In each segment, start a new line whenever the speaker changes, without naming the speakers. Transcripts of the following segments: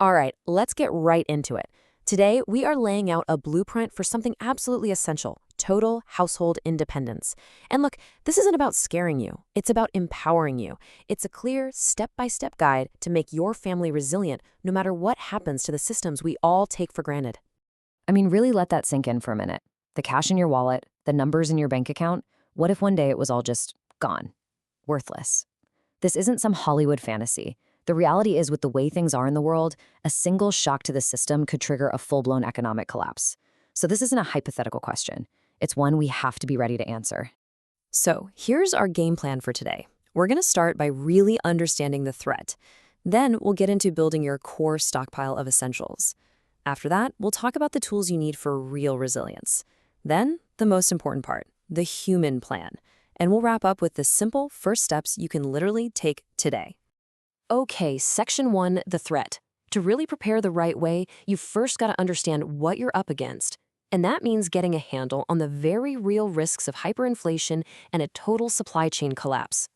All right, let's get right into it. Today, we are laying out a blueprint for something absolutely essential: total household independence. And look, this isn't about scaring you, it's about empowering you. It's a clear, step-by-step guide to make your family resilient no matter what happens to the systems we all take for granted.
I mean, really let that sink in for a minute. The cash in your wallet, the numbers in your bank account, what if one day it was all just gone? Worthless. This isn't some Hollywood fantasy. The reality is, with the way things are in the world, a single shock to the system could trigger a full-blown economic collapse. So this isn't a hypothetical question. It's one we have to be ready to answer.
So, here's our game plan for today. We're going to start by really understanding the threat. Then, we'll get into building your core stockpile of essentials. After that, we'll talk about the tools you need for real resilience. Then, the most important part, the human plan. And we'll wrap up with the simple first steps you can literally take today. Okay, section 1, the threat. To really prepare the right way, you've first got to understand what you're up against. And that means getting a handle on the very real risks of hyperinflation and a total supply chain collapse.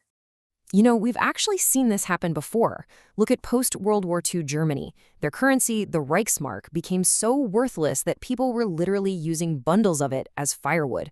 You know, we've actually seen this happen before. Look at post-World War II Germany. Their currency, the Reichsmark, became so worthless that people were literally using bundles of it as firewood.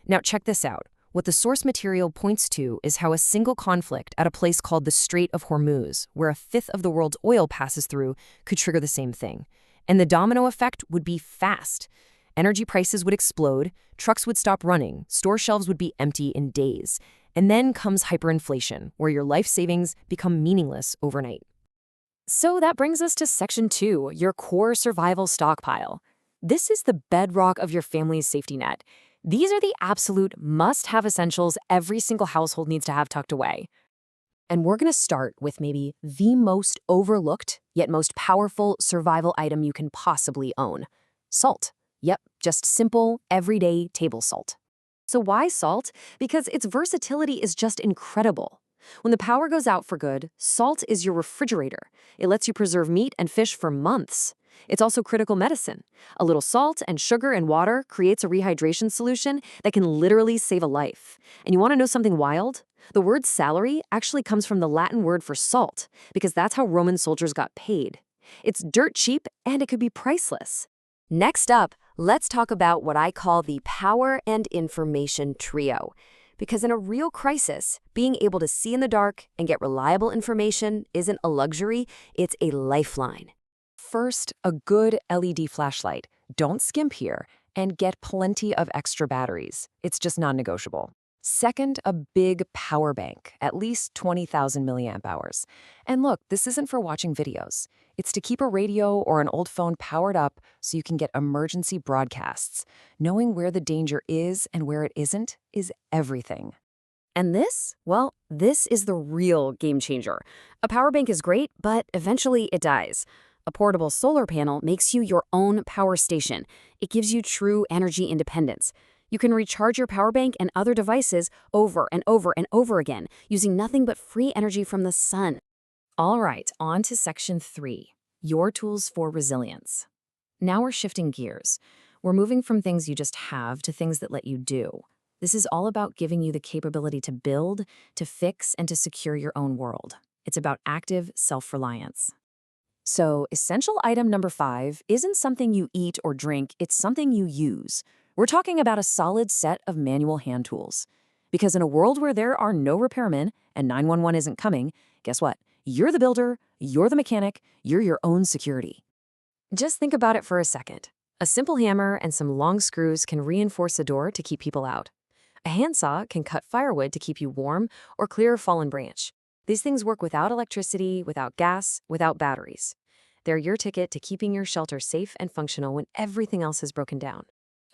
Now check this out. What the source material points to is how a single conflict at a place called the Strait of Hormuz, where a fifth of the world's oil passes through, could trigger the same thing. And the domino effect would be fast. Energy prices would explode, trucks would stop running, store shelves would be empty in days. And then comes hyperinflation, where your life savings become meaningless overnight. So that brings us to section 2, your core survival stockpile. This is the bedrock of your family's safety net. These are the absolute must-have essentials every single household needs to have tucked away. And we're going to start with maybe the most overlooked, yet most powerful survival item you can possibly own: salt. Yep, just simple, everyday table salt. So why salt? Because its versatility is just incredible. When the power goes out for good, salt is your refrigerator. It lets you preserve meat and fish for months. It's also critical medicine. A little salt and sugar and water creates a rehydration solution that can literally save a life. And you want to know something wild? The word salary actually comes from the Latin word for salt, because that's how Roman soldiers got paid. It's dirt cheap, and it could be priceless. Next up, let's talk about what I call the power and information trio. Because in a real crisis, being able to see in the dark and get reliable information isn't a luxury, it's a lifeline. First, a good LED flashlight. Don't skimp here, and get plenty of extra batteries. It's just non-negotiable. Second, a big power bank, at least 20,000 milliamp hours. And look, this isn't for watching videos. It's to keep a radio or an old phone powered up so you can get emergency broadcasts. Knowing where the danger is and where it isn't is everything. And this? Well, this is the real game changer. A power bank is great, but eventually it dies. A portable solar panel makes you your own power station. It gives you true energy independence. You can recharge your power bank and other devices over and over and over again, using nothing but free energy from the sun. All right, on to section 3, your tools for resilience. Now we're shifting gears. We're moving from things you just have to things that let you do. This is all about giving you the capability to build, to fix, and to secure your own world. It's about active self-reliance. So, essential item number 5 isn't something you eat or drink, it's something you use. We're talking about a solid set of manual hand tools. Because in a world where there are no repairmen and 911 isn't coming, guess what? You're the builder, you're the mechanic, you're your own security. Just think about it for a second. A simple hammer and some long screws can reinforce a door to keep people out. A handsaw can cut firewood to keep you warm or clear a fallen branch. These things work without electricity, without gas, without batteries. They're your ticket to keeping your shelter safe and functional when everything else has broken down.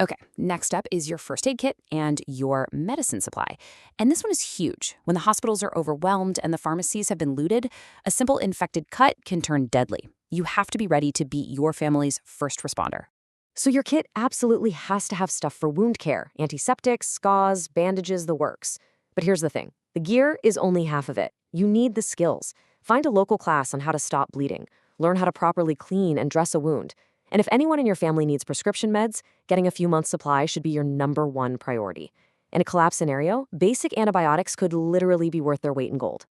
Okay, next up is your first aid kit and your medicine supply. And this one is huge. When the hospitals are overwhelmed and the pharmacies have been looted, a simple infected cut can turn deadly. You have to be ready to be your family's first responder. So your kit absolutely has to have stuff for wound care: antiseptics, gauze, bandages, the works. But here's the thing. The gear is only half of it. You need the skills. Find a local class on how to stop bleeding. Learn how to properly clean and dress a wound. And if anyone in your family needs prescription meds, getting a few months' supply should be your #1 priority. In a collapse scenario, basic antibiotics could literally be worth their weight in gold.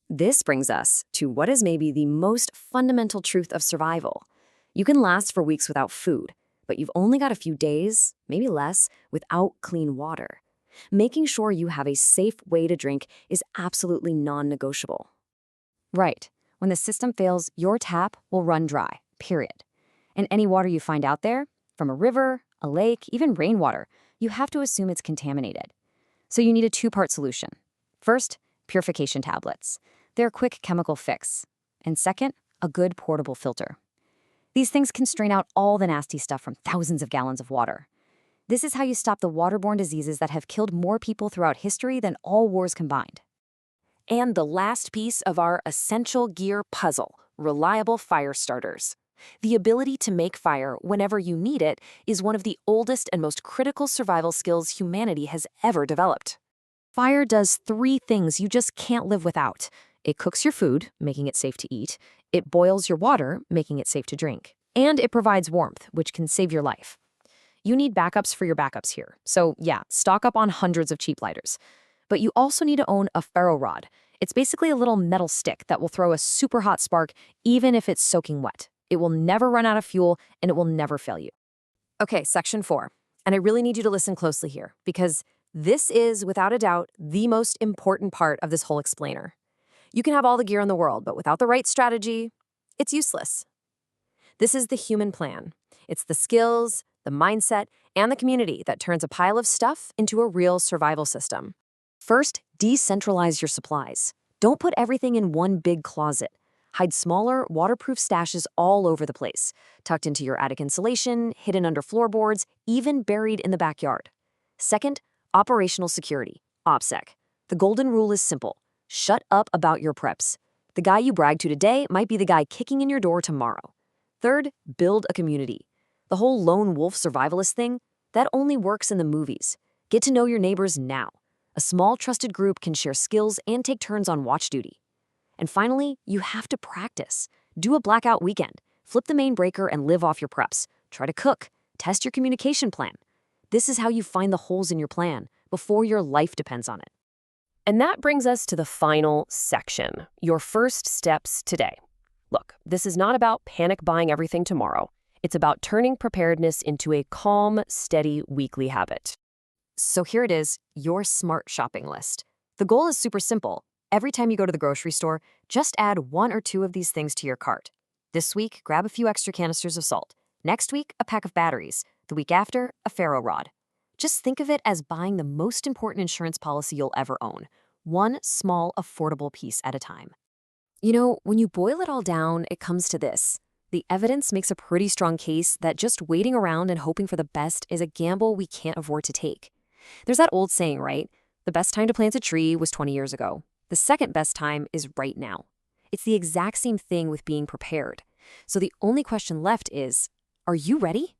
This brings us to what is maybe the most fundamental truth of survival. You can last for weeks without food, but you've only got a few days, maybe less, without clean water. Making sure you have a safe way to drink is absolutely non-negotiable.
Right. When the system fails, your tap will run dry, period. And any water you find out there, from a river, a lake, even rainwater, you have to assume it's contaminated. So you need a two-part solution. First, purification tablets. They're a quick chemical fix. And second, a good portable filter. These things can strain out all the nasty stuff from thousands of gallons of water. This is how you stop the waterborne diseases that have killed more people throughout history than all wars combined.
And the last piece of our essential gear puzzle, reliable fire starters. The ability to make fire whenever you need it is one of the oldest and most critical survival skills humanity has ever developed. Fire does 3 things you just can't live without. It cooks your food, making it safe to eat. It boils your water, making it safe to drink. And it provides warmth, which can save your life. You need backups for your backups here. So yeah, stock up on hundreds of cheap lighters. But you also need to own a ferro rod. It's basically a little metal stick that will throw a super hot spark even if it's soaking wet. It will never run out of fuel, and it will never fail you. Okay, section 4. And I really need you to listen closely here, because this is, without a doubt, the most important part of this whole explainer. You can have all the gear in the world, but without the right strategy, it's useless. This is the human plan. It's the skills, the mindset, and the community that turns a pile of stuff into a real survival system. First, decentralize your supplies. Don't put everything in one big closet. Hide smaller, waterproof stashes all over the place, tucked into your attic insulation, hidden under floorboards, even buried in the backyard. Second, operational security, OPSEC. The golden rule is simple. Shut up about your preps. The guy you brag to today might be the guy kicking in your door tomorrow. Third, build a community. The whole lone wolf survivalist thing, that only works in the movies. Get to know your neighbors now. A small, trusted group can share skills and take turns on watch duty. And finally, you have to practice. Do a blackout weekend. Flip the main breaker and live off your preps. Try to cook. Test your communication plan. This is how you find the holes in your plan before your life depends on it. And that brings us to the final section, your first steps today. Look, this is not about panic buying everything tomorrow. It's about turning preparedness into a calm, steady weekly habit. So here it is, your smart shopping list. The goal is super simple. Every time you go to the grocery store, just add 1 or 2 of these things to your cart. This week, grab a few extra canisters of salt. Next week, a pack of batteries. The week after, a ferro rod. Just think of it as buying the most important insurance policy you'll ever own. One small, affordable piece at a time. You know, when you boil it all down, it comes to this. The evidence makes a pretty strong case that just waiting around and hoping for the best is a gamble we can't afford to take. There's that old saying, right? The best time to plant a tree was 20 years ago. The second best time is right now. It's the exact same thing with being prepared. So the only question left is, are you ready?